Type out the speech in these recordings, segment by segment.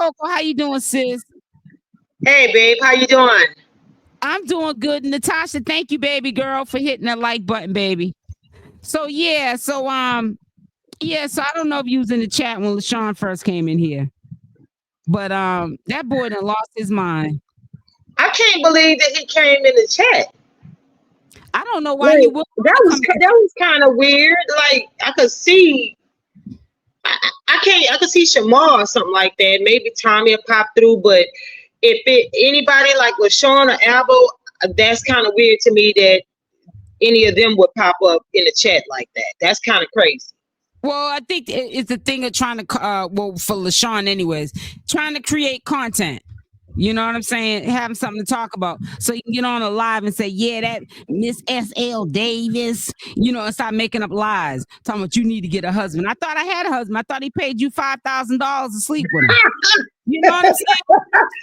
Coco. How you doing, sis? Hey, babe. How you doing? I'm doing good. Natasha, thank you, baby girl, for hitting that like button, baby. So so I don't know if you was in the chat when LaShawn first came in here. But that boy done lost his mind. I can't believe that he came in the chat. I don't know why he would. That was kind of weird. Like I could see, I could see Shamar or something like that. Maybe Tommy will pop through, but if anybody like LaShawn or Alvo, that's kind of weird to me that any of them would pop up in the chat like that. That's kind of crazy. Well, I think it's the thing of trying to, for LaShawn anyways, trying to create content. You know what I'm saying? Having something to talk about. So you can get on a live and say, yeah, that Miss S.L. Davis, and start making up lies. Talking about you need to get a husband. I thought I had a husband. I thought he paid you $5,000 to sleep with him. You know what I'm saying?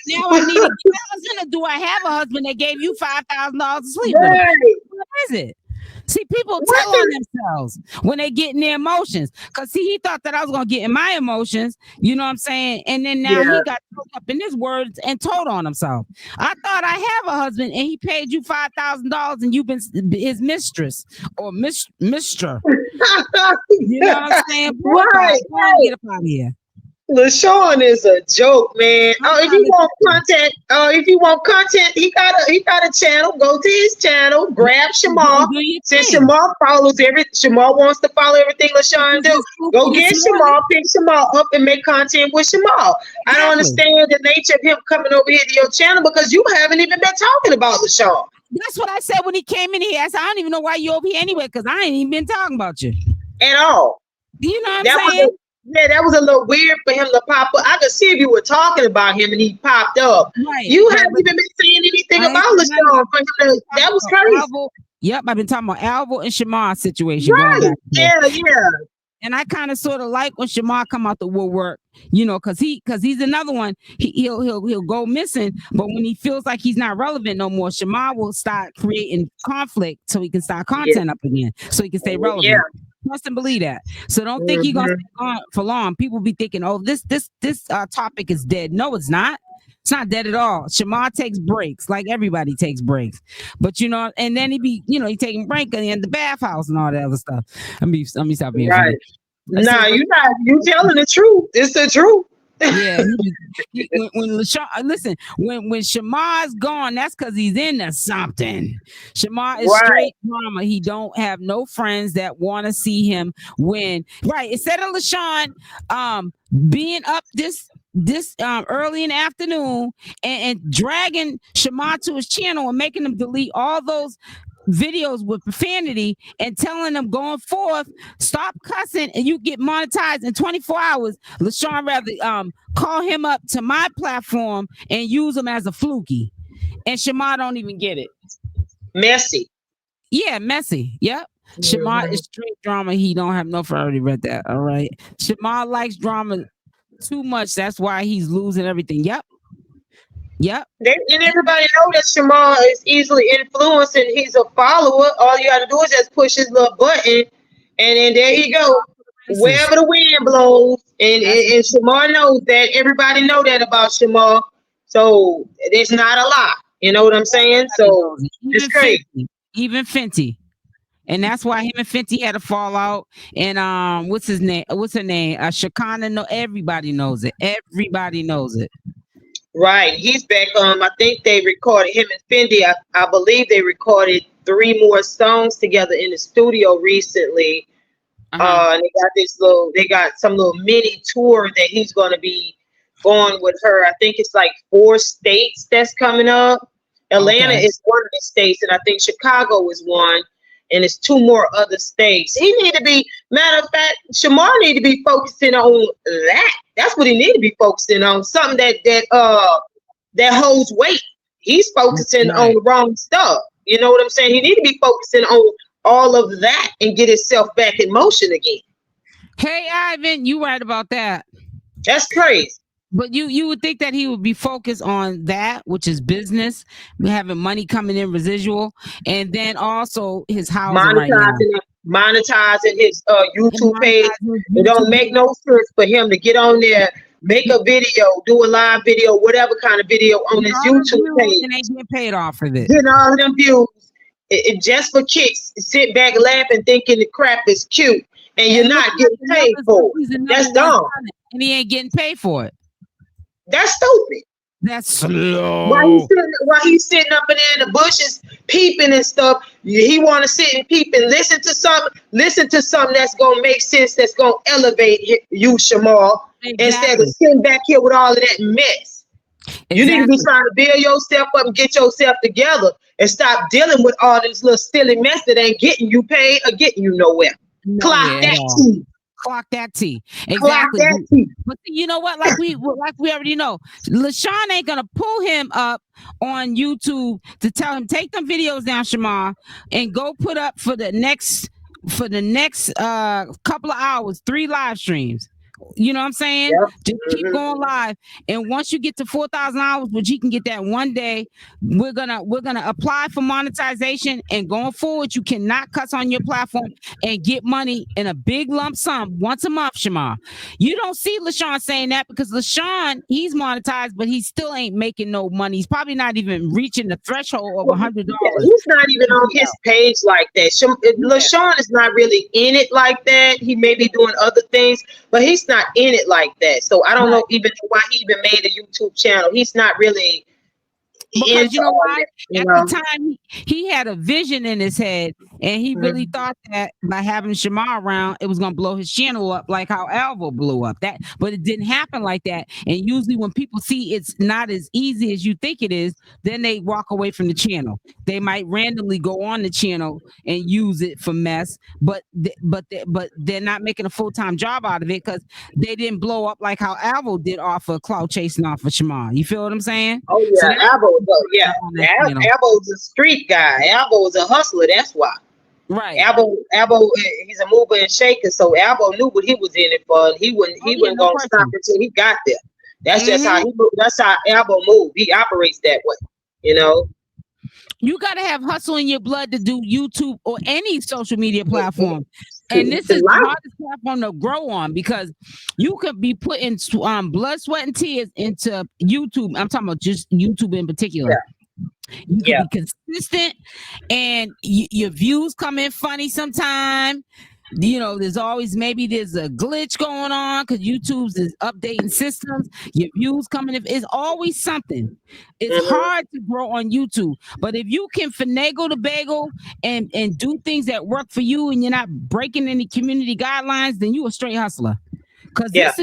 Now I need to get a husband, or do I have a husband that gave you $5,000 to sleep with him? What is it? See, people tell on themselves when they get in their emotions. Because, see, he thought that I was going to get in my emotions. You know what I'm saying? And then now he got up in his words and told on himself. I thought I have a husband and he paid you $5,000 and you've been his mistress or mister. You know what I'm saying? Right. Get up out of here. LaShawn is a joke, man. If you want content, he got a channel. Go to his channel, grab Shamar. Since Shamar wants to follow everything LaShawn do. Go get Shamar, pick Shamar up, and make content with Shamar. I don't understand the nature of him coming over here to your channel because you haven't even been talking about LaShawn. That's what I said when he came in here. I said, I don't even know why you over here anyway, because I ain't even been talking about you at all. You know what I'm saying? That was a little weird for him to pop up. I could see if you were talking about him and he popped up. Right. You haven't even been saying anything about LaShawn. That was crazy. Alvo. Yep, I've been talking about Alvo and Shamar situation. Right. Yeah. And I kind of sort of like when Shamar come out the woodwork, because he's another one. He'll go missing, but when he feels like he's not relevant no more, Shamar will start creating conflict so he can start content up again, so he can stay relevant. Yeah. Trust and believe that. So don't think he's gonna stay on for long. People be thinking, oh, this topic is dead. No, it's not. It's not dead at all. Shamar takes breaks, like everybody takes breaks. But and then he taking break in the bathhouse and all that other stuff. Let me stop being right. Funny. You telling the truth. It's the truth. Yeah, when Shamar's gone, that's because he's into something. Shamar is straight drama. He don't have no friends that want to see him win. Right. Instead of LaShawn being up this early in the afternoon and dragging Shamar to his channel and making him delete all those videos with profanity and telling them going forth, stop cussing and you get monetized in 24 hours. LaShawn rather call him up to my platform and use him as a fluky. And Shamar don't even get it. Messy. Yeah, messy. Yep. Shamar is straight drama. He don't have no. I already read that. All right. Shamar likes drama too much. That's why he's losing everything. Yep. And everybody know that Shamar is easily influenced and he's a follower. All you got to do is just push his little button, and then there you go. Wherever the wind blows, and Shamar knows that. Everybody know that about Shamar, so it's not a lie. You know what I'm saying? So it's crazy. Even Fenty. And that's why him and Fenty had a fallout. And what's her name? Shakana. No, everybody knows it. Everybody knows it. Right, he's back. I think they recorded him and Fendi. I believe they recorded 3 more songs together in the studio recently. And they got some little mini tour that he's going to be going with her. I think it's like 4 states that's coming up. Atlanta is one of the states, and I think Chicago is one. And it's 2 more other states. He need to be, matter of fact, Shamar need to be focusing on that. That's what he need to be focusing on. Something that holds weight. He's focusing on the wrong stuff. You know what I'm saying? He need to be focusing on all of that and get himself back in motion again. Hey, Ivan, you right about that. That's crazy. But you would think that he would be focused on that, which is business, having money coming in residual, and then also his housing monetizing his YouTube page. It don't make no sense for him to get on there make a video, do a live video, whatever kind of video on his YouTube page. And they get paid off of it. Getting all of them views. It just for kicks. Sit back laughing, thinking the crap is cute. And you're not getting paid for it. That's dumb. And he ain't getting paid for it. That's stupid. That's slow. While he's sitting up in there in the bushes, peeping and stuff, he want to sit and peep and listen to something that's gonna make sense, that's gonna elevate you, Shamar, instead of sitting back here with all of that mess. Exactly. You need to be trying to build yourself up and get yourself together and stop dealing with all this little silly mess that ain't getting you paid or getting you nowhere. Clock that T. Clock that T. Exactly. That T. But you know what? Like we already know, Lashun ain't gonna pull him up on YouTube to tell him take them videos down, Shamar, and go put up for the next couple of hours 3 live streams. You know what I'm saying? Yep. Just keep going live, and once you get to 4,000 hours, which you can get that one day, we're gonna apply for monetization. And going forward, you cannot cuss on your platform and get money in a big lump sum once a month, Shamar. You don't see Lashun saying that because Lashun, he's monetized, but he still ain't making no money. He's probably not even reaching the threshold of $100. He's not even on his page like that. Lashun is not really in it like that. He may be doing other things, but he's not in it like that. So I don't know even why he even made a YouTube channel. He's not really, because you know why? At the time he had a vision in his head, and he really thought that by having Shamar around, it was gonna blow his channel up like how Alvo blew up. But it didn't happen like that. And usually when people see it's not as easy as you think it is, then they walk away from the channel. They might randomly go on the channel and use it for mess, but they're not making a full-time job out of it because they didn't blow up like how Alvo did off of Clout chasing off of Shamar. You feel what I'm saying? Oh yeah, so Alvo's a street guy. Alvo's a hustler. That's why. Right. Alvo, he's a mover and shaker. So Alvo knew what he was in it for. He wasn't gonna stop until he got there. That's just how he moved. That's how Alvo moved. He operates that way. You know. You gotta have hustle in your blood to do YouTube or any social media platform. And this is the hardest platform to grow on because you could be putting blood, sweat, and tears into YouTube. I'm talking about just YouTube in particular. Yeah. You can be consistent, and your views come in funny sometime. You know, there's a glitch going on because YouTube's is updating systems. Your views coming in, it's always something. It's hard to grow on YouTube, but if you can finagle the bagel and do things that work for you, and you're not breaking any community guidelines, then you a straight hustler. Because this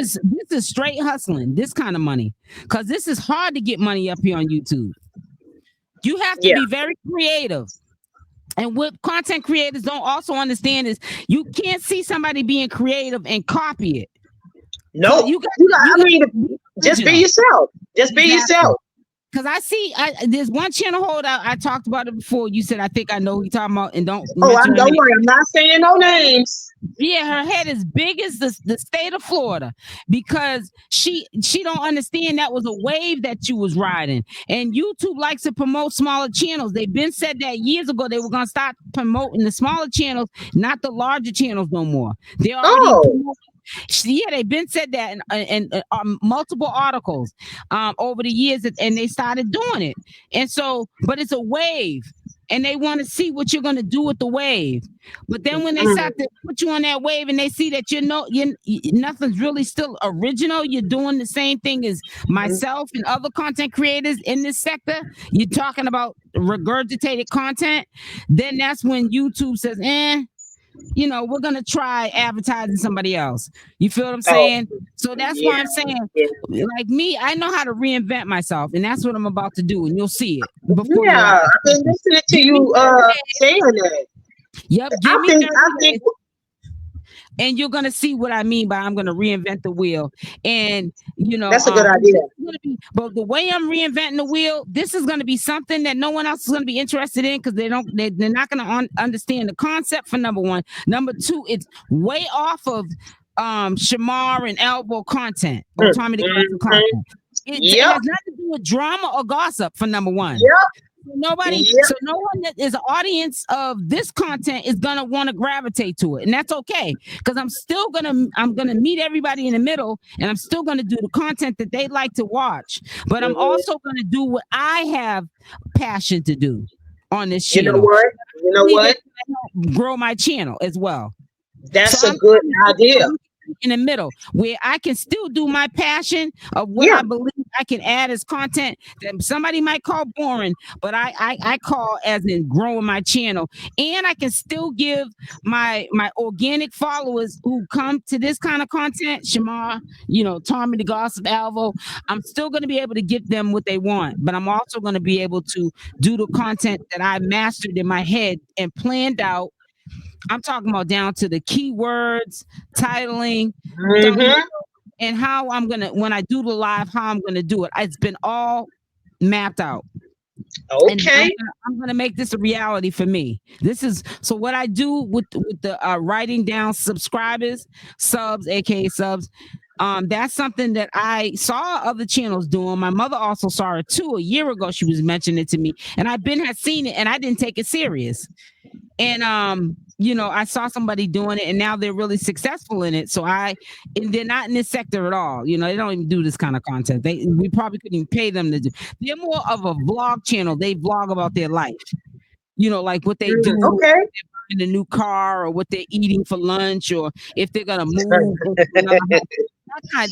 is straight hustling, this kind of money. Because this is hard to get money up here on YouTube. You have to be very creative. And what content creators don't also understand is you can't see somebody being creative and copy it. No, just be yourself. Just be yourself. Because there's one channel holder, I talked about it before. You said, I think I know who you're talking about, and don't worry, I'm not saying no names. Yeah, her head is big as the state of Florida because she don't understand that was a wave that you was riding. And YouTube likes to promote smaller channels. They've been said that years ago they were gonna start promoting the smaller channels, not the larger channels no more. They already they've been said that in multiple articles over the years, and they started doing it. And so, but it's a wave, and they want to see what you're going to do with the wave. But then when they start to put you on that wave, and they see that nothing's really still original, you're doing the same thing as myself and other content creators in this sector. You're talking about regurgitated content. Then that's when YouTube says, we're going to try advertising somebody else. You feel what I'm saying? So that's why I'm saying, like me, I know how to reinvent myself, and that's what I'm about to do, and you'll see it. I've been listening to you saying that. Yep. I think and you're going to see what I mean by I'm going to reinvent the wheel. And, that's a good idea. But the way I'm reinventing the wheel, this is going to be something that no one else is going to be interested in because they're not going to understand the concept, for number one. Number two, it's way off of Shamar and Alvo content or content. It has nothing to do with drama or gossip, for number one. Nobody, Yep. so no one that is an audience of this content is gonna want to gravitate to it, and that's okay, because I'm gonna meet everybody in the middle, and I'm still gonna do the content that they like to watch, but I'm also gonna do what I have passion to do on this You know channel. what? You know what? Grow my channel as well. That's a good idea. In the middle, where I can still do my passion of what I believe I can add as content that somebody might call boring, but I call as in growing my channel, and I can still give my organic followers who come to this kind of content, Shamar, 𝗪𝗛𝗧𝗖𝗛, Alvo, I'm still going to be able to give them what they want, but I'm also going to be able to do the content that I mastered in my head and planned out. I'm talking about down to the keywords, titling, and how I'm gonna, when I do the live, how I'm gonna do it. It's been all mapped out. Okay. And I'm gonna make this a reality for me. This is so what I do with the writing down subscribers, subs, aka subs. That's something that I saw other channels doing. My mother also saw it too. A year ago, she was mentioning it to me, and had seen it, and I didn't take it serious. And I saw somebody doing it, and now they're really successful in it. And they're not in this sector at all. They don't even do this kind of content. We probably couldn't even pay them to do. They're more of a vlog channel. They vlog about their life. Like what they do. Okay. In a new car, or what they're eating for lunch, or if they're gonna move.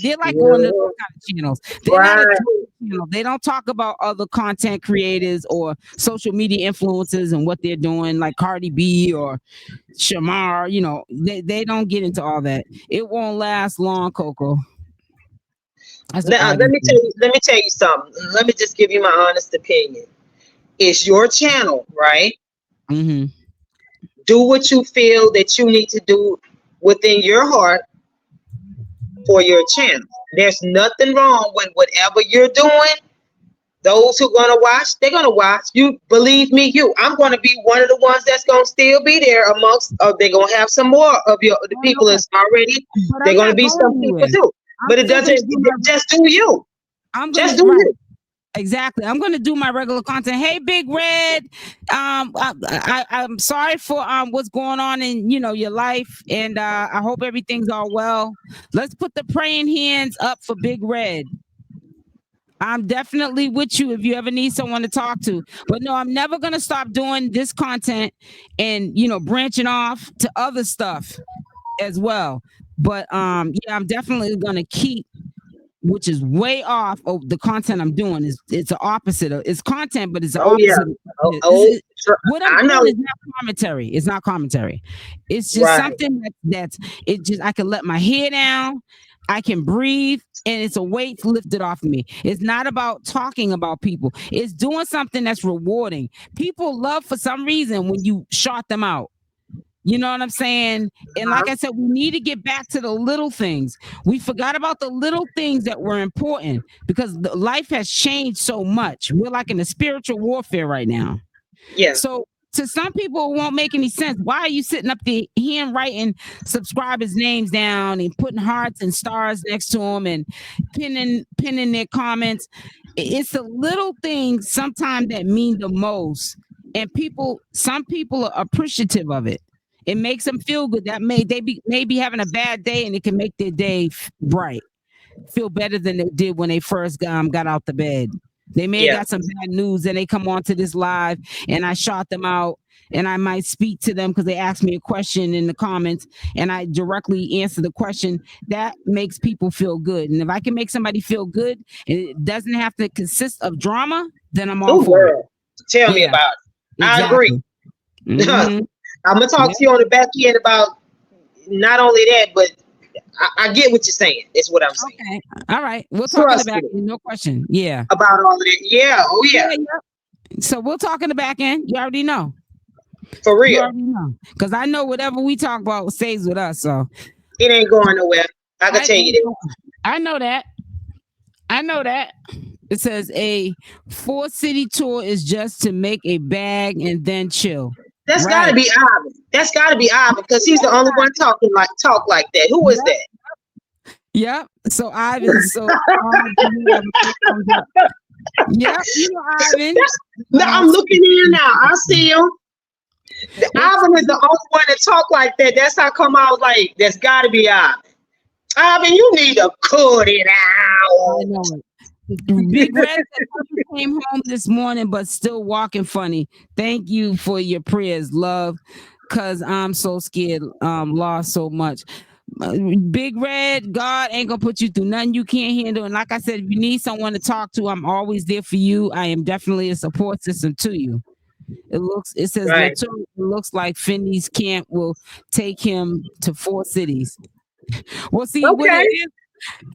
They're like one of those kind of channels. They're not a channel. They don't talk about other content creators or social media influencers and what they're doing, like Cardi B or Shamar. They don't get into all that. It won't last long, Coco. Now, let me tell you something. Let me just give you my honest opinion. It's your channel, right? Mm-hmm. Do what you feel that you need to do within your heart for your channel. There's nothing wrong with whatever you're doing. Those who are going to watch, they're going to watch. You believe me, I'm going to be one of the ones that's going to still be there amongst, they're going to have some more of the people that's already, they're going to be some people too. But it doesn't, just do you. Just do you. Exactly. I'm going to do my regular content. Hey, Big Red. I'm sorry for what's going on in your life, and I hope everything's all well. Let's put the praying hands up for Big Red. I'm definitely with you if you ever need someone to talk to. But no, I'm never going to stop doing this content and branching off to other stuff as well. But I'm definitely going to keep, which is way off of the content I'm doing. It's the opposite of it's content, but it's the opposite. What I'm doing is not commentary. It's not commentary. It's just something that's I can let my hair down, I can breathe, and it's a weight lifted off of me. It's not about talking about people. It's doing something that's rewarding. People love, for some reason, when you shout them out. You know what I'm saying? And like I said, we need to get back to the little things. We forgot about the little things that were important, because life has changed so much. We're like in a spiritual warfare right now. Yeah. So to some people, it won't make any sense. Why are you sitting up there handwriting subscribers' names down and putting hearts and stars next to them and pinning their comments? It's the little things sometimes that mean the most. And some people are appreciative of it. It makes them feel good. That may be having a bad day, and it can make their day bright, feel better than they did when they first got out the bed. They may have got some bad news, and they come on to this live, and I shout them out, and I might speak to them because they asked me a question in the comments, and I directly answer the question. That makes people feel good. And if I can make somebody feel good, and it doesn't have to consist of drama, then I'm all for it. Tell me about it. Exactly. I agree. Mm-hmm. I'm gonna talk to you on the back end about not only that, but I get what you're saying. Is what I'm saying. Okay. All right. We'll talk in the back end. No question. Yeah. About all of that. Yeah. Oh yeah. So we'll talk in the back end. You already know. For real. You already know. Because I know whatever we talk about stays with us. So it ain't going nowhere. I can tell you that. I know that. It says a 4-city tour is just to make a bag and then chill. That's gotta be Ivan. That's gotta be Ivan, because he's the only one talk like that. Who is that? Yep. So Ivan. So Yep, you know Ivan. No, I'm looking here now. I see him. Ivan is the only one that talk like that. That's how come I was like, that's got to be Ivan. Ivan, you need to cut it out. I know it. Big Red came home this morning, but still walking funny. Thank you for your prayers, love, because I'm so scared, lost so much. Big Red, God ain't gonna put you through nothing you can't handle. And like I said, if you need someone to talk to, I'm always there for you. I am definitely a support system to you. It says Right. it looks like Finley's camp will take him to 4 cities. Well, see, when Okay. it is,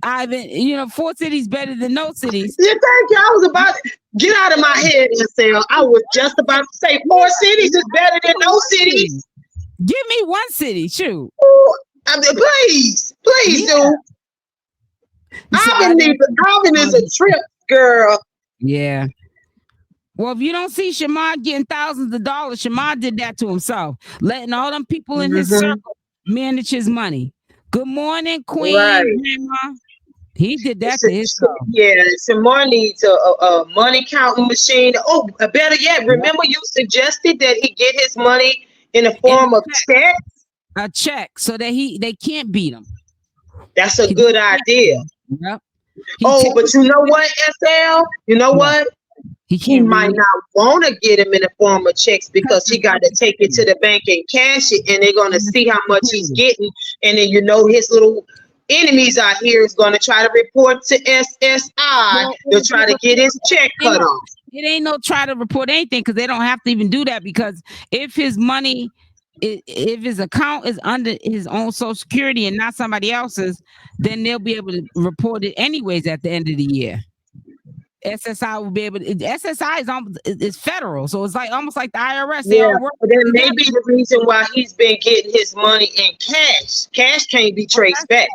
Ivan, 4 cities better than no cities. Yeah, thank you. I was about to get out of my head, SL. I was just about to say 4 cities is better than no cities. Give me 1 city, shoot. Ooh, I mean, please, do. Ivan is a trip, girl. Yeah. Well, if you don't see Shamar getting thousands of dollars, Shamar did that to himself, letting all them people in his circle manage his money. Good morning, Queen. Right. Grandma. He did that to himself. Yeah, Shamar needs a money counting machine. Oh, better yet, remember you suggested that he get his money in the form of checks? A check so that they can't beat him. That's a good idea. Yep. But you know what, SL? You know what? He might not want to get him in the form of checks because he got to take it to the bank and cash it, and they're going to see how much he's getting. And then his little enemies out here is going to try to report to SSI to try to get his check cut off. It ain't no try to report anything because they don't have to even do that, because if his money, if his account is under his own Social Security and not somebody else's, then they'll be able to report it anyways at the end of the year. SSI will be able to. SSI is federal, so it's almost like the IRS. They all work. But that may be the reason why he's been getting his money in cash. Cash can't be traced back.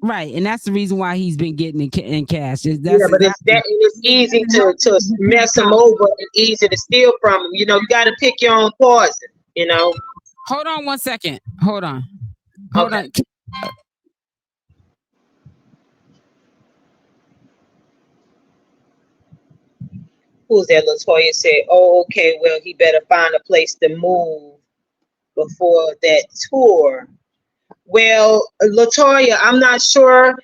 Right, and that's the reason why he's been getting it in cash. But it's easy to mess him over and easy to steal from him. You got to pick your own poison. Hold on 1 second. Hold on. Who's that? Latoya said, "Oh, okay. Well, he better find a place to move before that tour." Well, Latoya, I'm not sure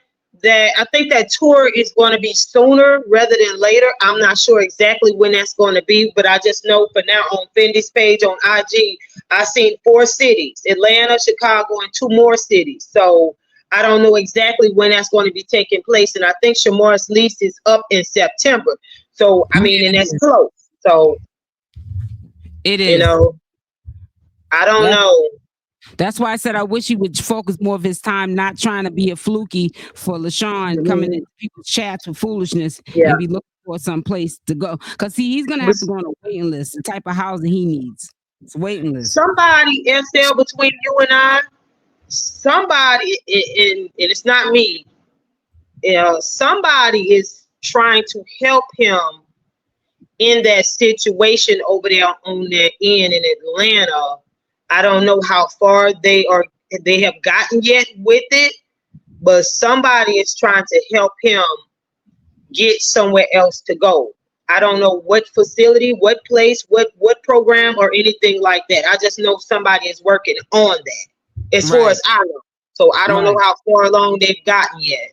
that. I think that tour is going to be sooner rather than later. I'm not sure exactly when that's going to be, but I just know for now on Fendi's page on IG, I seen 4 cities: Atlanta, Chicago, and 2 more cities. So I don't know exactly when that's going to be taking place, and I think Shamar's lease is up in September. So I mean, and that's close. So it is. I don't know. That's why I said I wish he would focus more of his time not trying to be a fluky for Lashun coming into people's chats with foolishness and be looking for some place to go. Because he's gonna have to go on a waiting list, the type of housing he needs. It's a waiting list. Somebody, SL, between you and I, somebody, and it's not me, somebody is trying to help him in that situation over there on that end in Atlanta. I don't know how far they have gotten yet with it, but somebody is trying to help him get somewhere else to go. I don't know what facility, what place, what program or anything like that. I just know somebody is working on that as far as I know. So I don't know how far along they've gotten yet.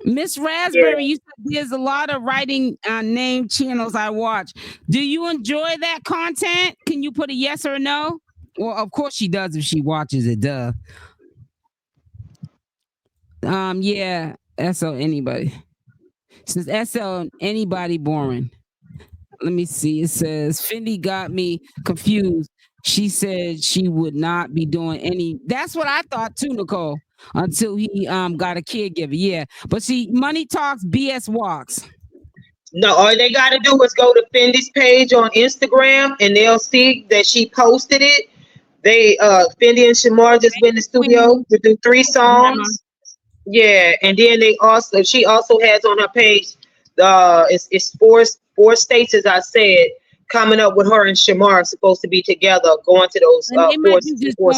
Miss Raspberry, you said there's a lot of writing name channels I watch. Do you enjoy that content? Can you put a yes or a no? Well, of course she does if she watches it, duh. Yeah, SL anybody. It says SL anybody boring. Let me see. It says Fendi got me confused. She said she would not be doing any. That's what I thought too, Nicole. Until he got a caregiver. Yeah. But see, money talks, BS walks. No, all they got to do is go to Fendi's page on Instagram and they'll see that she posted it. They Fendi and Shamar just been in the studio to do 3 songs. Yeah, and then she also has on her page it's four states, as I said, coming up with her and Shamar supposed to be together going to those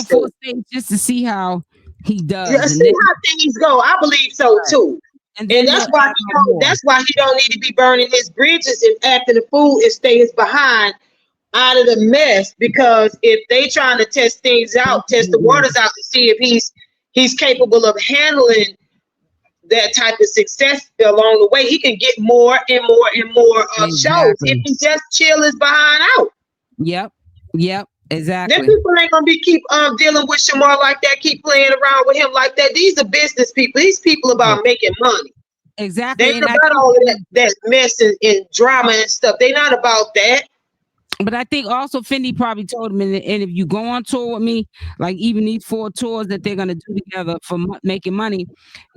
four states just to see how he does. Yeah, see how things go. I believe so too. And And then that's they'll why add on more. that's why he don't need to be burning his bridges and acting a fool and stay his behind out of the mess. Because if they trying to test things out, test the waters out to see if he's capable of handling that type of success along the way, he can get more and more and more shows if he just chill his behind out. Yep. Exactly. Then people ain't gonna be keep dealing with Shamar like that, keep playing around with him like that. These are business people. These people about making money. Exactly. They ain't about all of that mess and drama and stuff. They not about that. But I think also Fendi probably told him, and if you go on tour with me, like even these 4 tours that they're gonna do together for making money,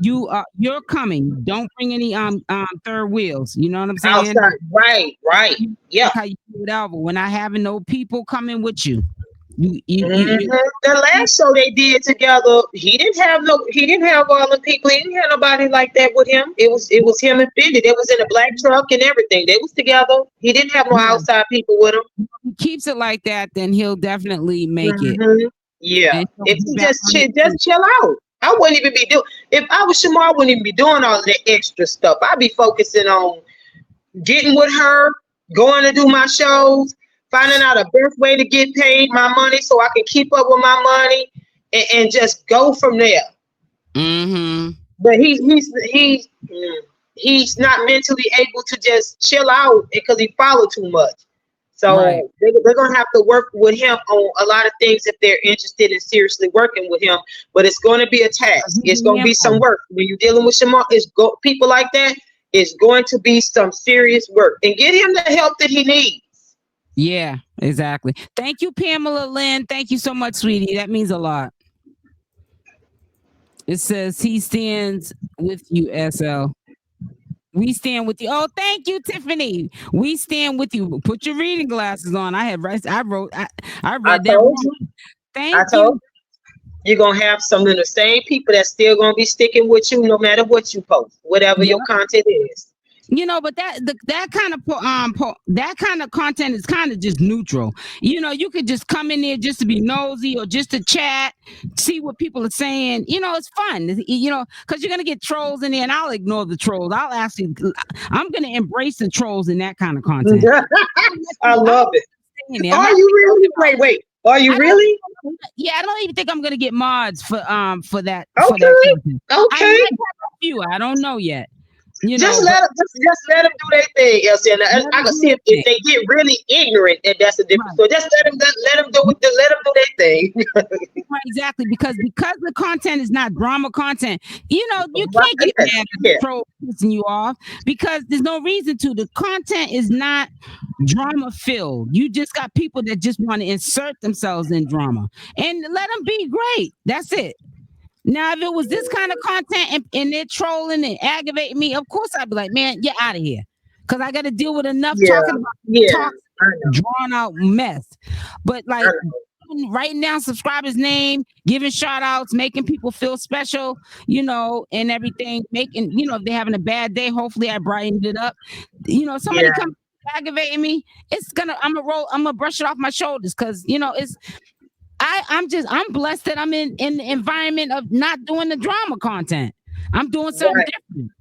you're coming. Don't bring any third wheels. You know what I'm saying? Outside, right. Yeah. How you do it, Alvo. When I having no people coming with you. The last show they did together, he didn't have all the people. He didn't have nobody like that with him. It was him and Fendi. They was in a black truck and everything. They was together. He didn't have no outside people with him. He keeps it like that, then he'll definitely make it. Yeah. If he just chill out. I wouldn't even be doing. If I was Shamar, I wouldn't even be doing all of that extra stuff. I'd be focusing on getting with her, going to do my shows, finding out a best way to get paid my money so I can keep up with my money and just go from there. But he's not mentally able to just chill out because he followed too much. So they're gonna have to work with him on a lot of things if they're interested in seriously working with him. But it's going to be a task. It's going to be some work when you're dealing with Shamar. People like that. It's going to be some serious work, and get him the help that he needs. Yeah, exactly. Thank you, Pamela Lynn. Thank you so much, sweetie. That means a lot. It says he stands with you, SL. We stand with you. Oh, thank you, Tiffany. We stand with you. Put your reading glasses on. I read that. Thank you. You're gonna have some of the same people that's still gonna be sticking with you no matter what you post, whatever your content is. You know, but that kind of content is kind of just neutral. You know, you could just come in there just to be nosy or just to chat, see what people are saying. You know, it's fun. You know, because you're gonna get trolls in there, and I'll ignore the trolls. I'm gonna embrace the trolls in that kind of content. I love it. Are you really? Wait. Are you really? Yeah, I don't even think I'm gonna get mods for that. For that content. Okay. I don't know yet. Just let them do their thing, Elsie. And I can see if they get really ignorant, and that's a different story. Just let them do their thing. Right, exactly, because the content is not drama content. You know, you can't get mad at the troll pissing you off because there's no reason to. The content is not drama filled. You just got people that just want to insert themselves in drama, and let them be great. That's it. Now, if it was this kind of content and they're trolling and aggravating me, of course I'd be like, man, get out of here. Because I got to deal with enough talking about drawn out mess. But like writing down subscribers' name, giving shout outs, making people feel special, you know, and everything, making, you know, if they're having a bad day, hopefully I brightened it up. You know, somebody comes aggravating me, I'm gonna brush it off my shoulders because, you know, I'm blessed that I'm in the environment of not doing the drama content. I'm doing something different.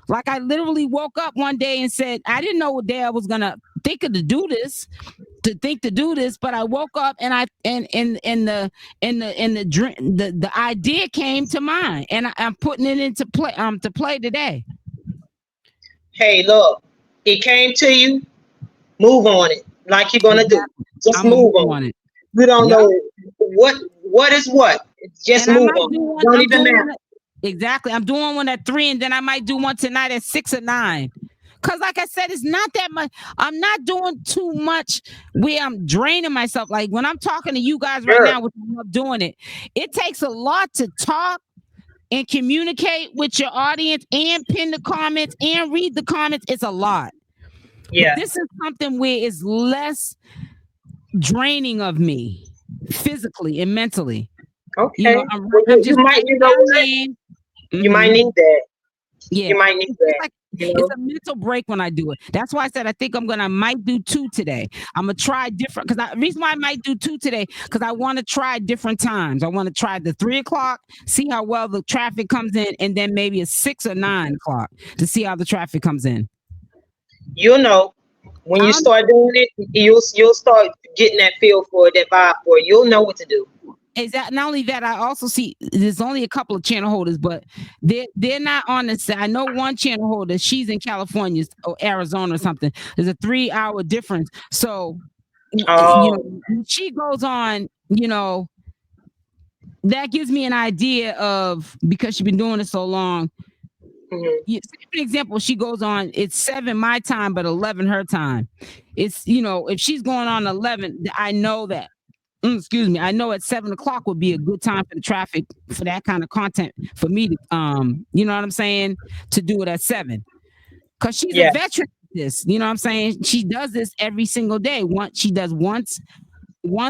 Like I literally woke up one day and said, I didn't know what day I was gonna think to do this, but I woke up and the idea came to mind, and I'm putting it into play to play today. Hey, look, it came to you. Move on it, like you're gonna do. Just move on it. You don't know what is what. Just move on. Don't even matter. Exactly. I'm doing one at 3, and then I might do one tonight at 6 or 9. Because like I said, it's not that much. I'm not doing too much where I'm draining myself. Like when I'm talking to you guys right now, with doing it, it takes a lot to talk and communicate with your audience and pin the comments and read the comments. It's a lot. Yeah. But this is something where it's less draining of me physically and mentally. Okay. You know, you might need that. Yeah. You might need that. It's a mental break when I do it. That's why I said I think I might do 2 today. I'm gonna try different because the reason why I might do 2 today because I want to try different times. I want to try the 3 o'clock, see how well the traffic comes in, and then maybe a 6 or 9 o'clock to see how the traffic comes in. You'll know when you start doing it. You'll start getting that feel for it, that vibe for it. You'll know what to do. Is that not only that? I also see there's only a couple of channel holders, but they're not on the side. I know one channel holder. She's in California or Arizona or something. There's a 3-hour difference. So you know, when she goes on, you know, that gives me an idea of because she's been doing it so long. For example, she goes on. It's 7 my time, but 11 her time. It's if she's going on 11, I know that. Excuse me. I know at 7 o'clock would be a good time for the traffic for that kind of content for me to, you know what I'm saying, to do it at 7. Because she's a veteran of this. You know what I'm saying? She does this every single day. She does one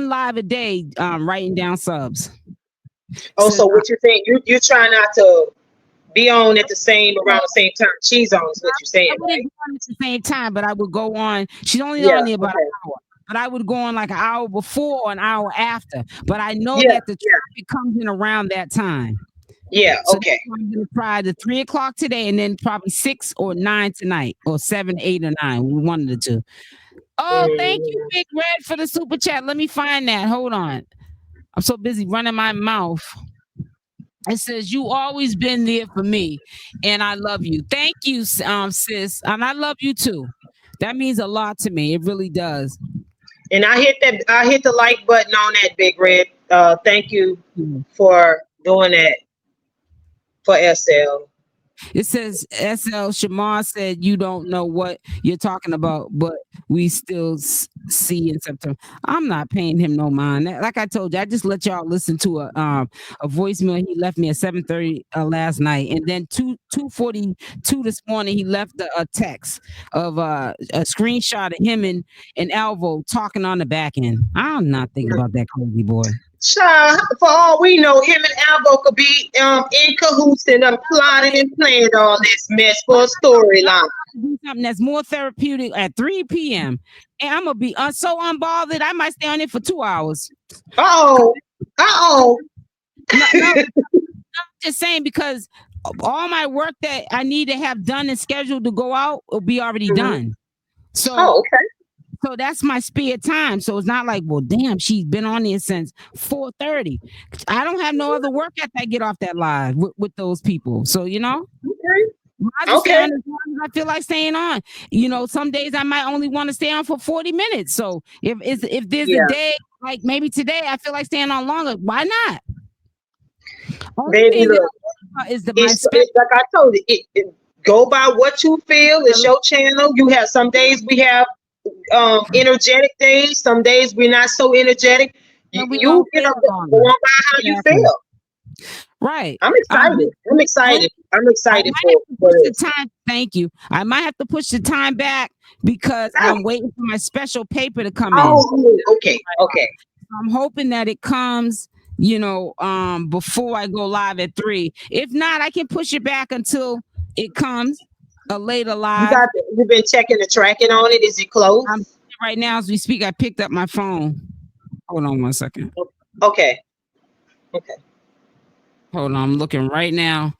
live a day, writing down subs. So what you think? You try not to be on at around the same time she's on. Is what you're saying? I wouldn't be on at the same time, but I would go on. She's only on there about an hour. But I would go on like an hour before or an hour after. But I know that the traffic comes in around that time. Yeah, so I'm going to try the 3 o'clock today and then probably 6 or 9 tonight or 7, 8, or 9. One of the two. Oh, thank you, Big Red, for the super chat. Let me find that. Hold on. I'm so busy running my mouth. It says, you always been there for me and I love you. Thank you, sis. And I love you too. That means a lot to me. It really does. And I hit the like button on that, Big Red. Thank you for doing that for SL. It says SL Shamar said you don't know what you're talking about, but we still see in September. I'm not paying him no mind. Like I told you, I just let y'all listen to a voicemail he left me at 7:30 last night, and then 2:42 this morning he left a text of a screenshot of him and Alvo talking on the back end. I'm not thinking about that crazy boy. Sure, for all we know, him and Alvo could be in cahoots and plotting and planned all this mess for a storyline. Do something that's more therapeutic at 3 p.m. and I'm gonna be so unbothered. I might stay on it for 2 hours. No, I'm just saying because all my work that I need to have done and scheduled to go out will be already done. So okay. So that's my spare time. So it's not like, well, damn, she's been on there since 4:30. I don't have no other work after I get off that live with those people. So, you know, I just stay on as long as I feel like staying on. You know, some days I might only want to stay on for 40 minutes. So if there's a day like maybe today I feel like staying on longer, why not? Baby, look, it's like I told you, it go by what you feel. It's your channel. You have some days we have energetic days. Some days we're not so energetic. You know, go on by how you feel. Right. I'm excited. I'm excited for the time. Thank you. I might have to push the time back because I'm waiting for my special paper to come in. Okay. I'm hoping that it comes, you know, before I go live at 3. If not, I can push it back until it comes. A later live. You've been checking the tracking on it. Is it closed? Right now, as we speak, I picked up my phone. Hold on 1 second. Okay. Hold on, I'm looking right now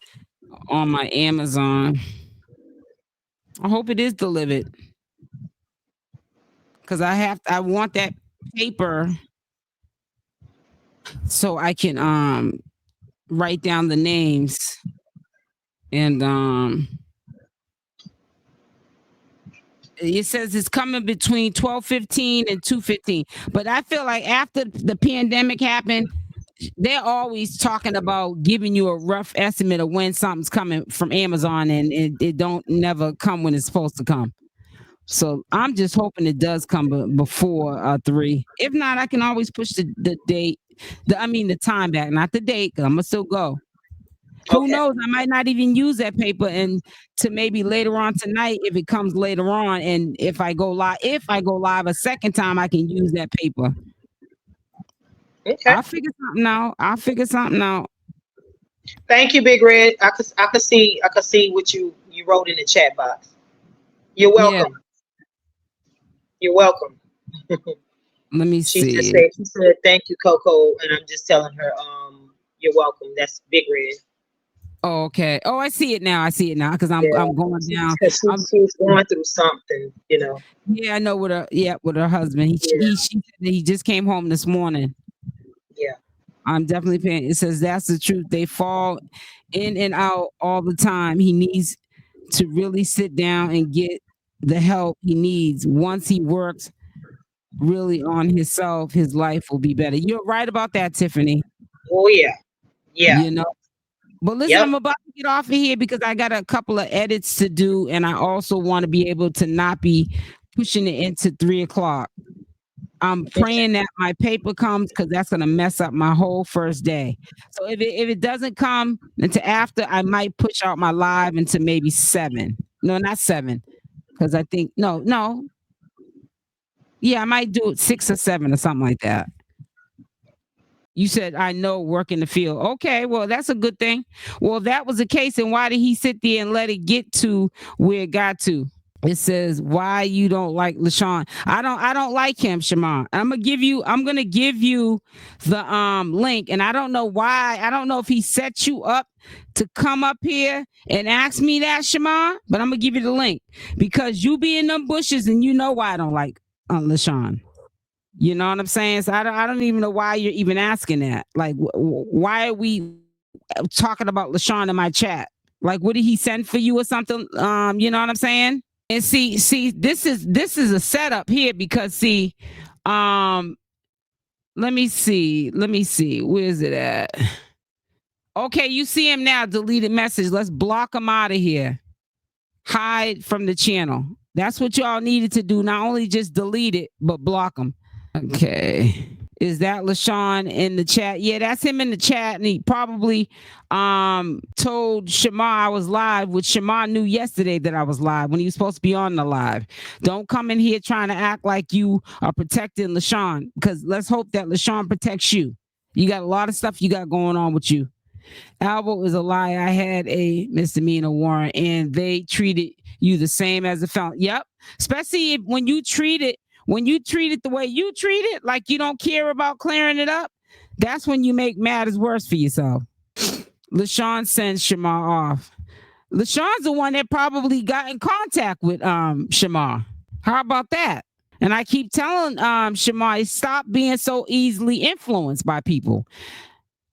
on my Amazon. I hope it is delivered because I want that paper so I can write down the names and it says it's coming between 12:15 and 2:15. But I feel like after the pandemic happened, they're always talking about giving you a rough estimate of when something's coming from Amazon, and it don't never come when it's supposed to come. So I'm just hoping it does come before 3. If not, I can always push the date. The time back, not the date, because I'm gonna still go. Who knows? I might not even use that paper and to maybe later on tonight if it comes later on. And if I go live a second time, I can use that paper. Okay. I'll figure something out. Thank you, Big Red. I could see what you you wrote in the chat box. You're Yeah. welcome. You're welcome. Let me She just see. said, she said, thank you, Coco. And I'm just telling her, you're welcome. That's Big Red. Oh, okay. Oh, I see it now. I see it now because Yeah. I'm going down. She's going through something, you know. Yeah, I know with her husband. She said that he just came home this morning. Yeah. I'm definitely paying. It says that's the truth. They fall in and out all the time. He needs to really sit down and get the help he needs. Once he works really on himself, his life will be better. You're right about that, Tiffany. Oh yeah. Yeah. You know. But listen, Yep. I'm about to get off of here because I got a couple of edits to do, and I also want to be able to not be pushing it into 3:00. I'm praying that my paper comes because that's gonna mess up my whole first day. So if it doesn't come into after, I might push out my live into maybe 7. No, not 7, because I think no. Yeah, I might do it 6 or 7 or something like that. You said I know work in the field. Okay, well that's a good thing. Well, if that was the case, and why did he sit there and let it get to where it got to? It says why you don't like Lashun. I don't like him, Shamar. I'm gonna give you the link, and I don't know why. I don't know if he set you up to come up here and ask me that, Shamar, but I'm gonna give you the link because you be in them bushes and you know why I don't like Lashun. You know what I'm saying? So I don't even know why you're even asking that. Like, why are we talking about Lashun in my chat? Like, what did he send for you or something? You know what I'm saying? And see, this is a setup here because see, let me see, where is it at? Okay, you see him now. Deleted message. Let's block him out of here. Hide from the channel. That's what y'all needed to do. Not only just delete it, but block him. Okay. Is that Lashun in the chat? Yeah, that's him in the chat. And he probably told Shamar I was live, which Shamar knew yesterday that I was live when he was supposed to be on the live. Don't come in here trying to act like you are protecting Lashun, because let's hope that Lashun protects you. You got a lot of stuff you got going on with you. Alvo is a lie. I had a misdemeanor warrant and they treated you the same as a felon. Yep. Especially when you treat it the way you treat it, like you don't care about clearing it up, that's when you make matters worse for yourself. Lashun sends Shamar off. Lashun's the one that probably got in contact with Shamar. How about that? And I keep telling Shamar, stop being so easily influenced by people.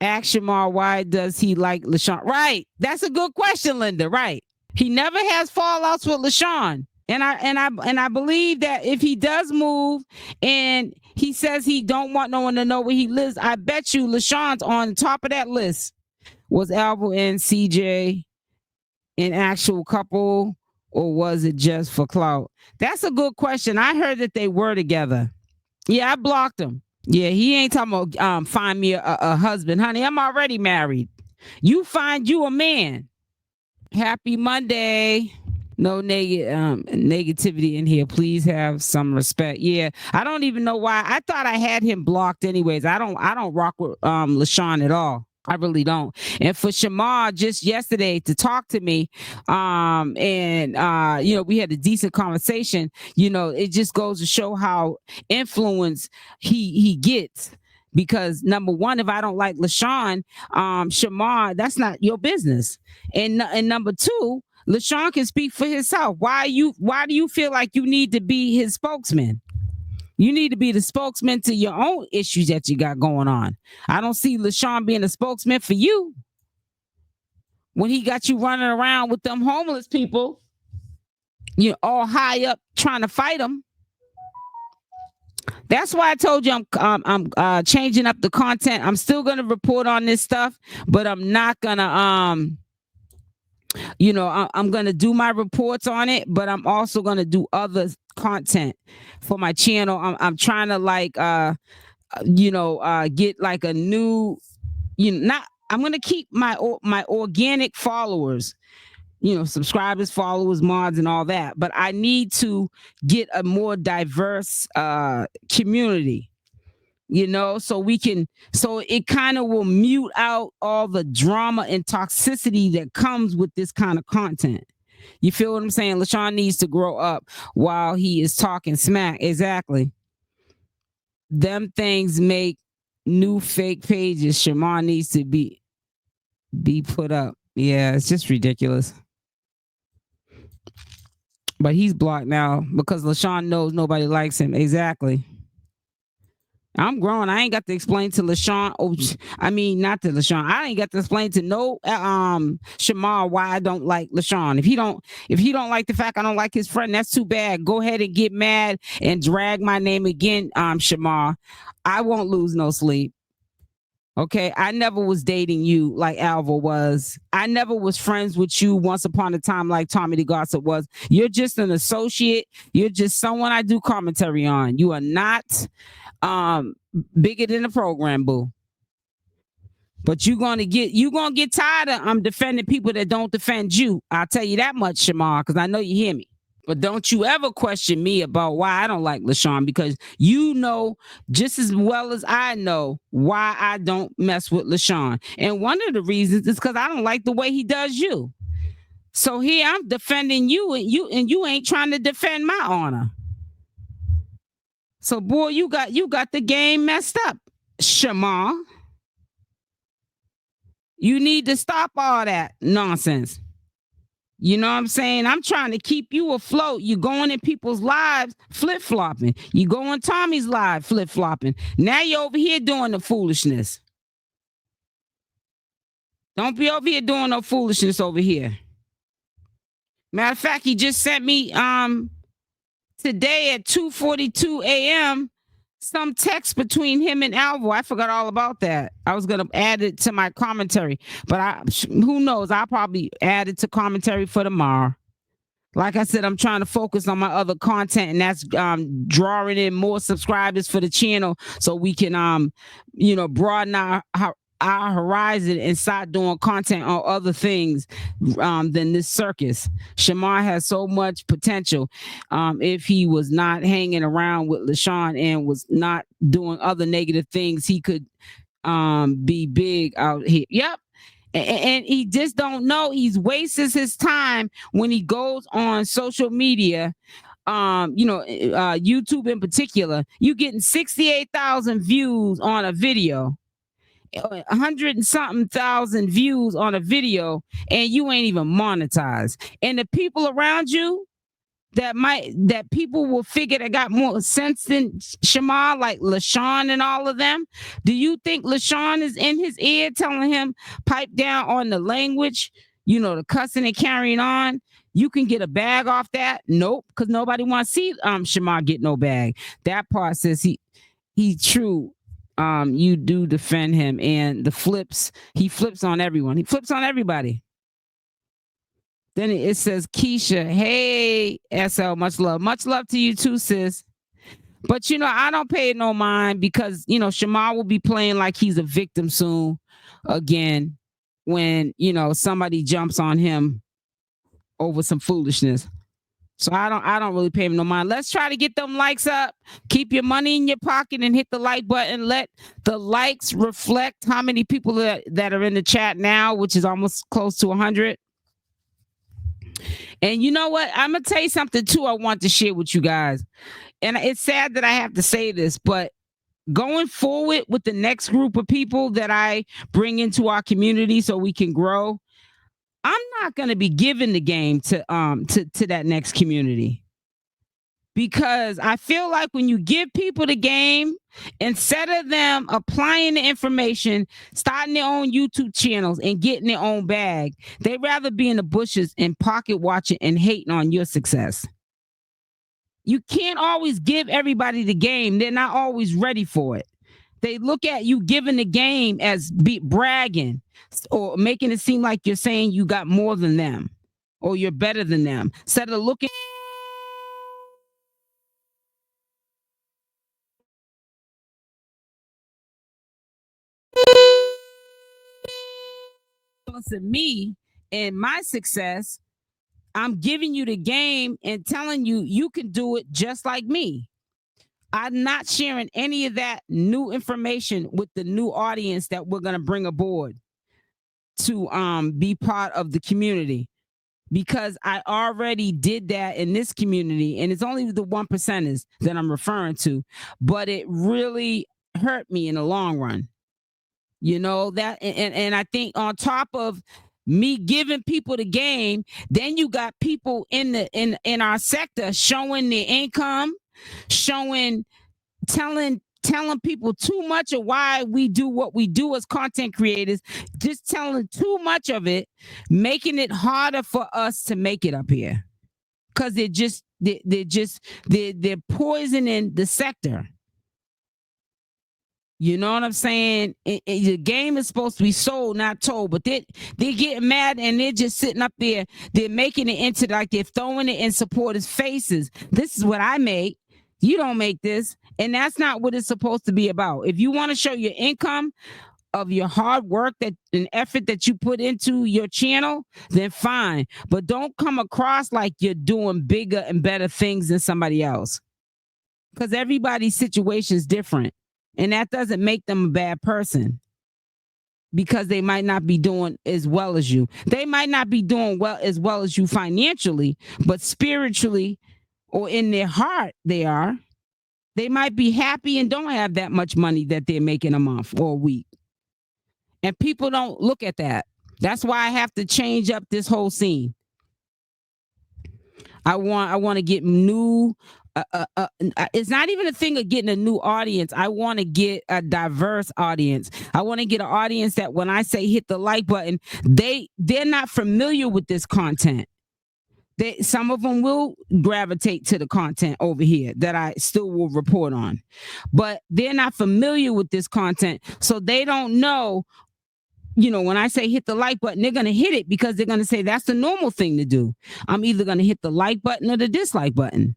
Ask Shamar, why does he like Lashun? Right. That's a good question, Linda. Right. He never has fallouts with Lashun. And I believe that if he does move and he says he don't want no one to know where he lives, I bet you Lashun's on top of that list. Was Alvo and CJ an actual couple, or was it just for clout? That's a good question. I heard that they were together. Yeah, I blocked him. Yeah, he ain't talking about find me a husband, honey. I'm already married. You find you a man. Happy Monday. No negativity in here. Please have some respect. Yeah, I don't even know why. I thought I had him blocked anyways. I don't rock with Lashun at all. I really don't. And for Shamar just yesterday to talk to me, and we had a decent conversation. It just goes to show how influenced he gets. Because number one, if I don't like Lashun, Shamar, that's not your business. And number two, Lashun can speak for himself. Why do you feel like you need to be his spokesman? You need to be the spokesman to your own issues that you got going on. I don't see Lashun being a spokesman for you when he got you running around with them homeless people. You're all high up trying to fight them. That's why I told you I'm changing up the content. I'm still gonna report on this stuff, but I'm not gonna I'm gonna do my reports on it, but I'm also gonna do other content for my channel. I'm trying to get like a new, I'm gonna keep my organic followers, subscribers, followers, mods, and all that. But I need to get a more diverse community, so it kind of will mute out all the drama and toxicity that comes with this kind of content. You feel what I'm saying? LaShawn needs to grow up while he is talking smack. Exactly. Them things make new fake pages. Shamar needs to be put up. Yeah, it's just ridiculous. But he's blocked now because LaShawn knows nobody likes him. Exactly. I'm grown. I ain't got to explain to LaShawn. Oh, I mean, not to LaShawn. I ain't got to explain to no Shamar why I don't like LaShawn. If he don't like the fact I don't like his friend, that's too bad. Go ahead and get mad and drag my name again, Shamar. I won't lose no sleep. Okay, I never was dating you like Alvo was. I never was friends with you once upon a time like 𝗪𝗪𝗧𝗖𝗛 was. You're just an associate. You're just someone I do commentary on. You are not bigger than the program, boo. But you're gonna get tired of defending people that don't defend you. I'll tell you that much, Shamar, because I know you hear me. But don't you ever question me about why I don't like LaShawn, because you know just as well as I know why I don't mess with LaShawn. And one of the reasons is because I don't like the way he does you. So here I'm defending you, and you ain't trying to defend my honor. So boy, you got the game messed up, Shamar. You need to stop all that nonsense. You know what I'm saying? I'm trying to keep you afloat. You going in people's lives flip-flopping. You go on Tommy's live flip-flopping. Now you're over here doing the foolishness. Don't be over here doing no foolishness over here. Matter of fact, he just sent me today at 2:42 a.m. some text between him and Alvo. I forgot all about that. I was gonna add it to my commentary, but who knows? I'll probably add it to commentary for tomorrow. Like I said, I'm trying to focus on my other content, and that's drawing in more subscribers for the channel so we can broaden our horizon and start doing content on other things than this circus. Shamar has so much potential. If he was not hanging around with LaShawn and was not doing other negative things, he could be big out here. Yep. And he just don't know. He's wastes his time when he goes on social media. YouTube in particular. You getting 68,000 views on a video. 100 and something thousand views on a video, and you ain't even monetized. And the people around you that people will figure that got more sense than Shamar, like LaShawn and all of them. Do you think LaShawn is in his ear telling him pipe down on the language, the cussing and carrying on? You can get a bag off that? Nope, because nobody wants to see Shamar get no bag. That part says he true. You do defend him, and he flips on everyone. He flips on everybody. Then it says, Keisha, hey, SL, much love. Much love to you too, sis. But, I don't pay no mind because, Shamar will be playing like he's a victim soon again when, somebody jumps on him over some foolishness. So I don't really pay him no mind. Let's try to get them likes up. Keep your money in your pocket and hit the like button. Let the likes reflect how many people that are in the chat now, which is almost close to 100. And you know what? I'm going to tell you something too I want to share with you guys. And it's sad that I have to say this, but going forward with the next group of people that I bring into our community so we can grow, I'm not going to be giving the game to that next community, because I feel like when you give people the game, instead of them applying the information, starting their own YouTube channels and getting their own bag, they'd rather be in the bushes and pocket watching and hating on your success. You can't always give everybody the game. They're not always ready for it. They look at you giving the game as bragging or making it seem like you're saying you got more than them or you're better than them. Instead of looking at me and my success, I'm giving you the game and telling you you can do it just like me. I'm not sharing any of that new information with the new audience that we're going to bring aboard to be part of the community. because I already did that in this community, and it's only the 1%ers that I'm referring to, but it really hurt me in the long run. You know that, and I think on top of me giving people the game, then you got people in our sector showing their income, showing, telling people too much of why we do what we do as content creators, just telling too much of it, making it harder for us to make it up here, because they're poisoning the sector. You know what I'm saying? The game is supposed to be sold, not told. But they're getting mad, and they're just sitting up there. They're making it into, like, they're throwing it in supporters' faces. This is what I make. You don't make this. And that's not what it's supposed to be about. If you want to show your income of your hard work and effort that you put into your channel, then fine. But don't come across like you're doing bigger and better things than somebody else, because everybody's situation is different. And that doesn't make them a bad person, because they might not be doing as well as you. They might not be doing as well as you financially, but spiritually or in their heart, they are. They might be happy and don't have that much money that they're making a month or a week. And people don't look at that. That's why I have to change up this whole scene. I want to get new. It's not even a thing of getting a new audience. I want to get a diverse audience. I want to get an audience that when I say hit the like button, they're not familiar with this content. Some of them will gravitate to the content over here that I still will report on, but they're not familiar with this content, so they don't know. You know, when I say hit the like button, they're going to hit it because they're going to say that's the normal thing to do. I'm either going to hit the like button or the dislike button.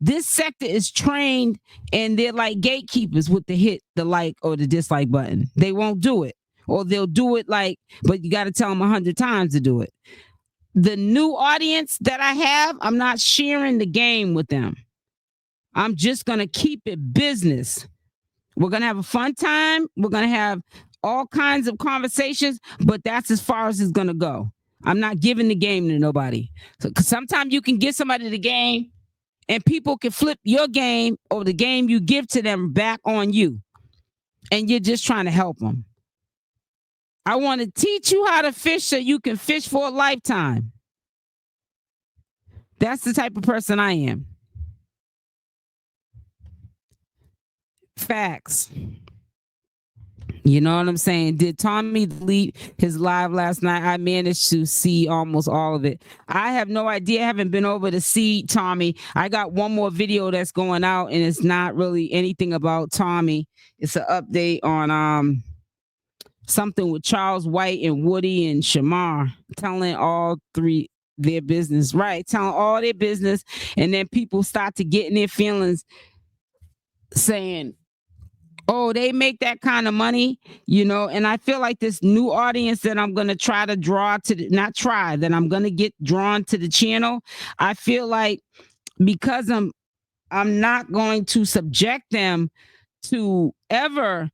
This sector is trained, and they're like gatekeepers with the hit the like or the dislike button. They won't do it, or they'll do it but you got to tell them 100 times to do it. The new audience that I have, I'm not sharing the game with them. I'm just going to keep it business. We're going to have a fun time. We're going to have all kinds of conversations, but that's as far as it's going to go. I'm not giving the game to nobody. So, 'cause sometimes you can give somebody the game, and people can flip your game or the game you give to them back on you, and you're just trying to help them. I want to teach you how to fish so you can fish for a lifetime. That's the type of person I am. Facts. You know what I'm saying? Did Tommy delete his live last night? I managed to see almost all of it. I have no idea. I haven't been over to see Tommy. I got one more video that's going out, and it's not really anything about Tommy. It's an update on something with Charles White and Woody and Shamar, telling all three their business, right? Telling all their business, and then people start to get in their feelings, saying, oh, they make that kind of money, you know. And I feel like this new audience that I'm going to try to draw to that I'm going to get drawn to the channel. I feel like because I'm not going to subject them to ever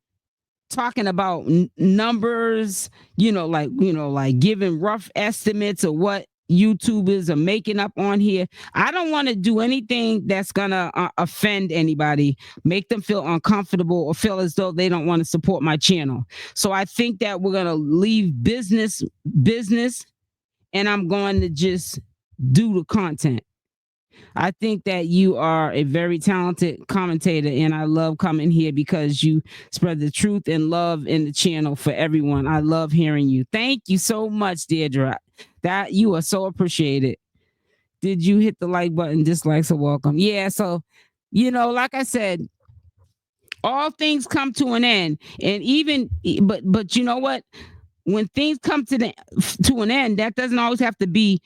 talking about numbers, like giving rough estimates of what YouTubers are making up on here. I don't want to do anything that's gonna offend anybody, make them feel uncomfortable, or feel as though they don't want to support my channel. So I think that we're gonna leave business, and I'm going to just do the content. I think that you are a very talented commentator, and I love coming here because you spread the truth and love in the channel for everyone. I love hearing you. Thank you so much, Deirdre. That you are so appreciated. Did you hit the like button? Dislikes are welcome. Yeah, so like I said, all things come to an end, and but you know what? When things come to an end, that doesn't always have to be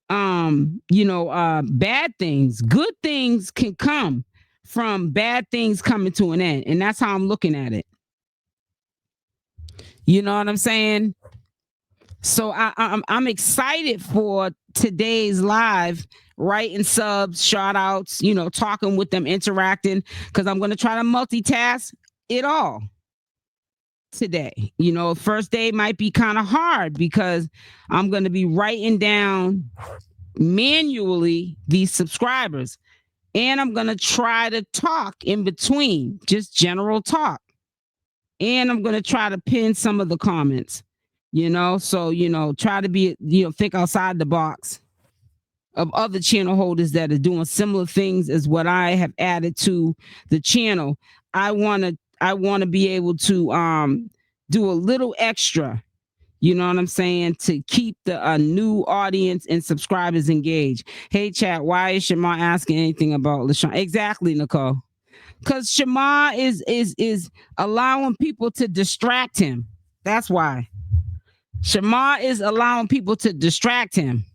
bad things. Good things can come from bad things coming to an end, and that's how I'm looking at it. You know what I'm saying? So I'm excited for today's live, writing subs, shout outs, talking with them, interacting, because I'm going to try to multitask it all. today. You know, first day might be kind of hard because I'm going to be writing down manually these subscribers, and I'm going to try to talk in between, just general talk. And I'm going to try to pin some of the comments, you know, so, you know, try to be, you know, think outside the box of other channel holders that are doing similar things as what I have added to the channel. I want to be able to do a little extra, you know what I'm saying, to keep the new audience and subscribers engaged. Hey chat, why is Shamar asking anything about Lashun? Exactly, Nicole. Because Shamar is allowing people to distract him. That's why. Shamar is allowing people to distract him.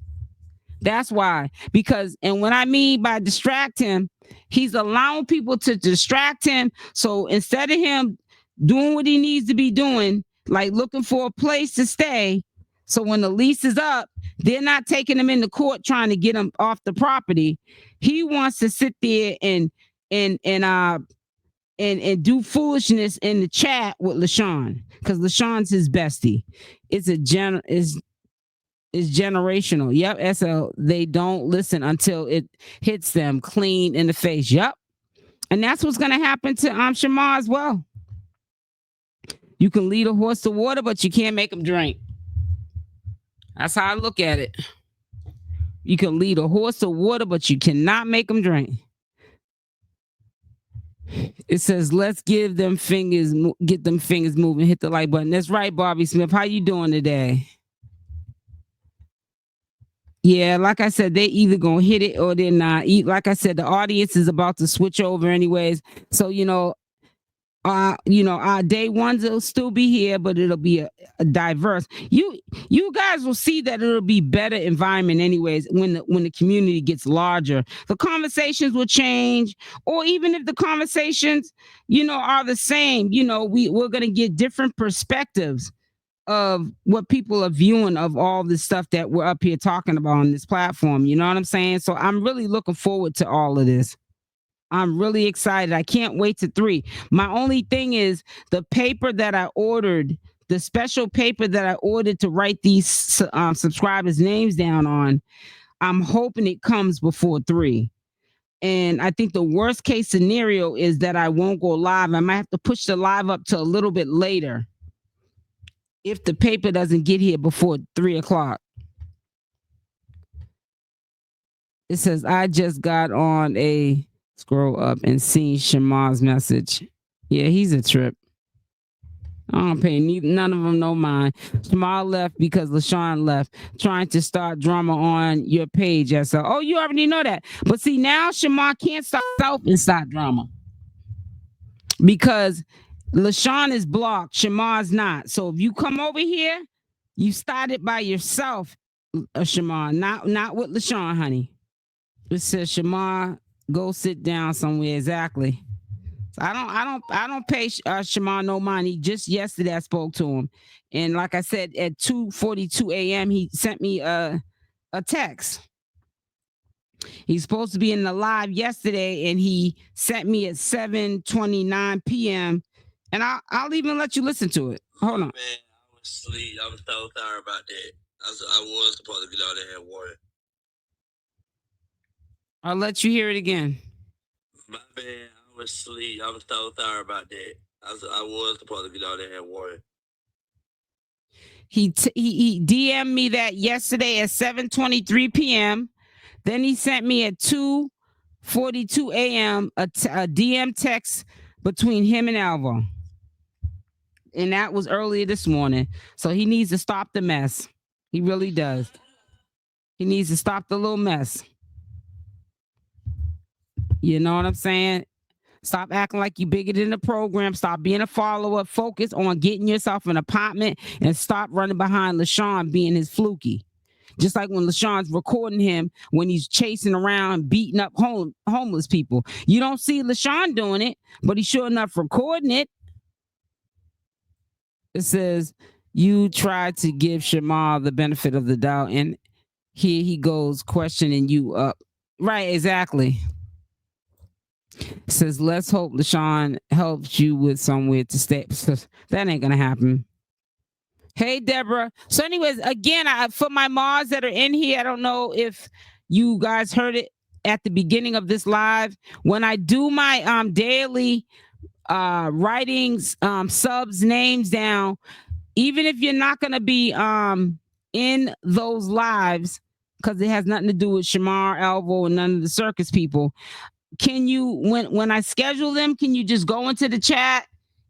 That's why. Because, and what I mean by distract him, he's allowing people to distract him. So instead of him doing what he needs to be doing, like looking for a place to stay, so when the lease is up, they're not taking him into court trying to get him off the property. He wants to sit there and do foolishness in the chat with Lashun, because Lashun's his bestie. It's generational. Yep, SL. They don't listen until it hits them clean in the face. Yep. And that's what's gonna happen to Shamar as well. You can lead a horse to water, but you can't make him drink. That's how I look at it. You can lead a horse to water, but you cannot make him drink. It says, let's give them fingers, get them fingers moving, hit the like button. That's right, Bobby Smith. How you doing today? Yeah, like I said, they either gonna hit it or they're not. Like I said, the audience is about to switch over anyways. So, our day ones will still be here, but it'll be a diverse. You guys will see that it'll be better environment anyways when the community gets larger. The conversations will change, or even if the conversations, are the same, we're gonna get different perspectives of what people are viewing of all this stuff that we're up here talking about on this platform. You know what I'm saying? So I'm really looking forward to all of this. I'm really excited. I can't wait to 3. My only thing is the paper that I ordered, the special paper that I ordered to write these subscribers' names down on, I'm hoping it comes before 3. And I think the worst case scenario is that I won't go live. I might have to push the live up to a little bit later if the paper doesn't get here before 3 o'clock. It says, I just got on a scroll up and seen Shamar's message. Yeah, he's a trip. I don't pay none of them no mind. Shamar left because Lashun left, trying to start drama on your page. So, oh, you already know that. But see, now Shamar can't start self and start drama because Lashun is blocked. Shamar's not. So if you come over here, you started by yourself, Shamar, not with Lashun, honey. It says Shamar, go sit down somewhere. Exactly. So I don't pay Shamar no money. Just yesterday I spoke to him, and like I said, at 2:42 a.m. he sent me a text. He's supposed to be in the live yesterday, and he sent me at 7:29 p.m. And I'll even let you listen to it. Hold on. Man, I was asleep. I was so sorry about that. I was supposed to get out there and work. I'll let you hear it again. My bad. I was asleep. I'm so sorry about that. I was supposed to get out there and work. He DM'd me that yesterday at 7:23 p.m. Then he sent me at 2:42 a.m. a DM text between him and Alvo. And that was earlier this morning. So he needs to stop the mess. He really does. He needs to stop the little mess. You know what I'm saying? Stop acting like you bigger than the program. Stop being a follower. Focus on getting yourself an apartment and stop running behind Lashun being his fluky. Just like when Lashun's recording him when he's chasing around, beating up homeless people. You don't see Lashun doing it, but he's sure enough recording it. It says, you tried to give Shamar the benefit of the doubt, and here he goes questioning you up. Right, exactly. Says, let's hope LaShawn helps you with somewhere to stay. That ain't gonna happen. Hey, Deborah. So, anyways, again, for my mods that are in here, I don't know if you guys heard it at the beginning of this live. When I do my daily writings, subs, names down, even if you're not gonna be in those lives, because it has nothing to do with Shamar, Alvo, and none of the circus people. Can you, when I schedule them, can you just go into the chat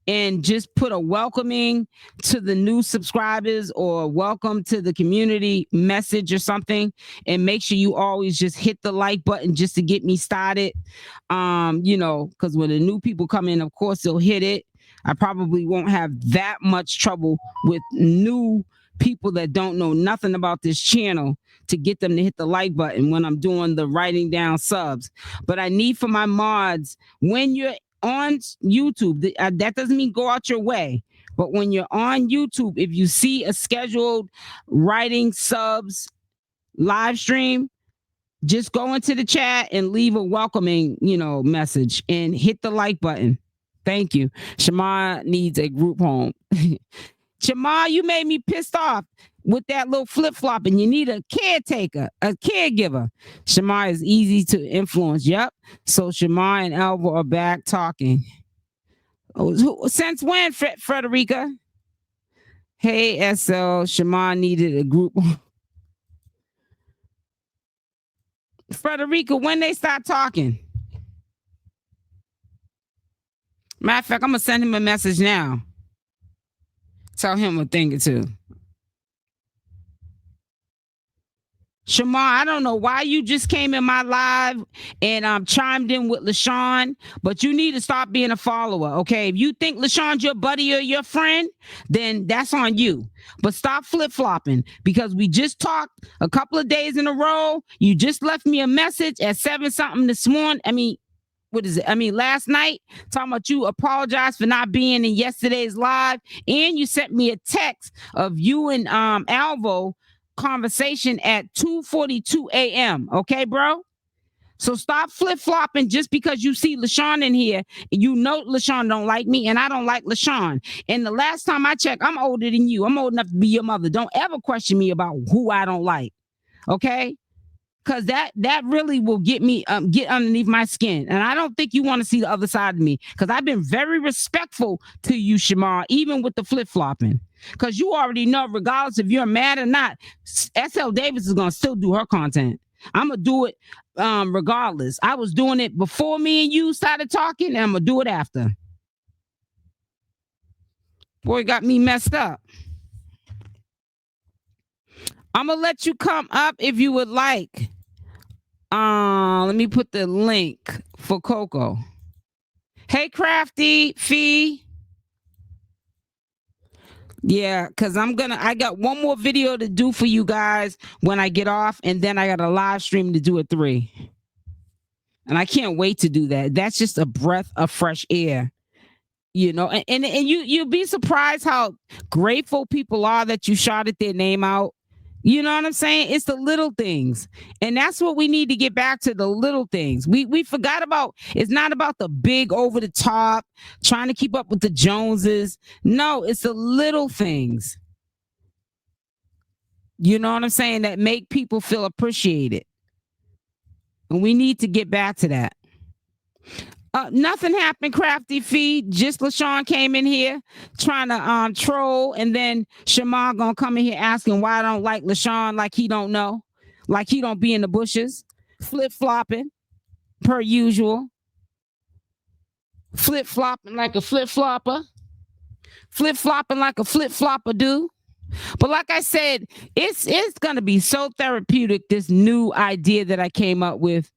and just put a welcoming to the new subscribers or welcome to the community message or something, and make sure you always just hit the like button just to get me started. Because when the new people come in, of course they'll hit it. I probably won't have that much trouble with new people that don't know nothing about this channel to get them to hit the like button when I'm doing the writing down subs. But I need for my mods, when you're on YouTube, that doesn't mean go out your way, but when you're on YouTube, if you see a scheduled writing subs live stream, just go into the chat and leave a welcoming, message and hit the like button. Thank you. Shamar needs a group home. Shamar, you made me pissed off with that little flip-flop, and you need a caretaker, a caregiver. Shamar is easy to influence. Yep. So Shamar and Alvo are back talking. Since when, Frederica? Hey, SL, Shamar needed a group. Frederica, when they start talking? Matter of fact, I'm going to send him a message now. Tell him a thing or two. Shamar, I don't know why you just came in my live and chimed in with LaShawn, but you need to stop being a follower, okay? If you think LaShawn's your buddy or your friend, then that's on you. But stop flip-flopping, because we just talked a couple of days in a row. You just left me a message at 7-something this morning. Last night, talking about you apologize for not being in yesterday's live, and you sent me a text of you and Alvo conversation at 2:42 a.m. Okay, bro? So stop flip-flopping just because you see LaShawn in here. You know LaShawn don't like me, and I don't like LaShawn. And the last time I checked, I'm older than you. I'm old enough to be your mother. Don't ever question me about who I don't like. Okay? Because that really will get me get underneath my skin. And I don't think you want to see the other side of me, because I've been very respectful to you, Shamar, even with the flip-flopping. Because you already know, regardless if you're mad or not, SL Davis is going to still do her content. I'm going to do it regardless. I was doing it before me and you started talking, and I'm going to do it after. Boy, got me messed up. I'm going to let you come up if you would like. Let me put the link for Coco. Hey, Crafty Fee. Yeah, because I got one more video to do for you guys when I get off, and then I got a live stream to do at 3. And I can't wait to do that. That's just a breath of fresh air. And you'll be surprised how grateful people are that you shouted their name out. You know what I'm saying? It's the little things. And that's what we need to get back to, the little things. We forgot about, it's not about the big over the top, trying to keep up with the Joneses. No, it's the little things. You know what I'm saying? That make people feel appreciated. And we need to get back to that. Nothing happened, Crafty Feed. Just LaShawn came in here trying to troll, and then Shamar gonna come in here asking why I don't like LaShawn, like he don't know, like he don't be in the bushes, flip-flopping per usual, flip-flopping like a flip-flopper, flip-flopping like a flip-flopper do. But like I said, it's gonna be so therapeutic, this new idea that I came up with.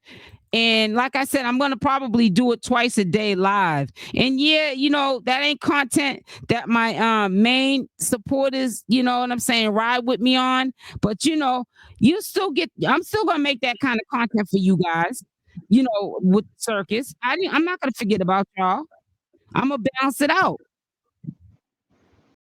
And like I said, I'm going to probably do it twice a day live. And yeah, that ain't content that my main supporters, you know what I'm saying, ride with me on. But, I'm still going to make that kind of content for you guys, with circus. I'm not going to forget about y'all. I'm going to balance it out.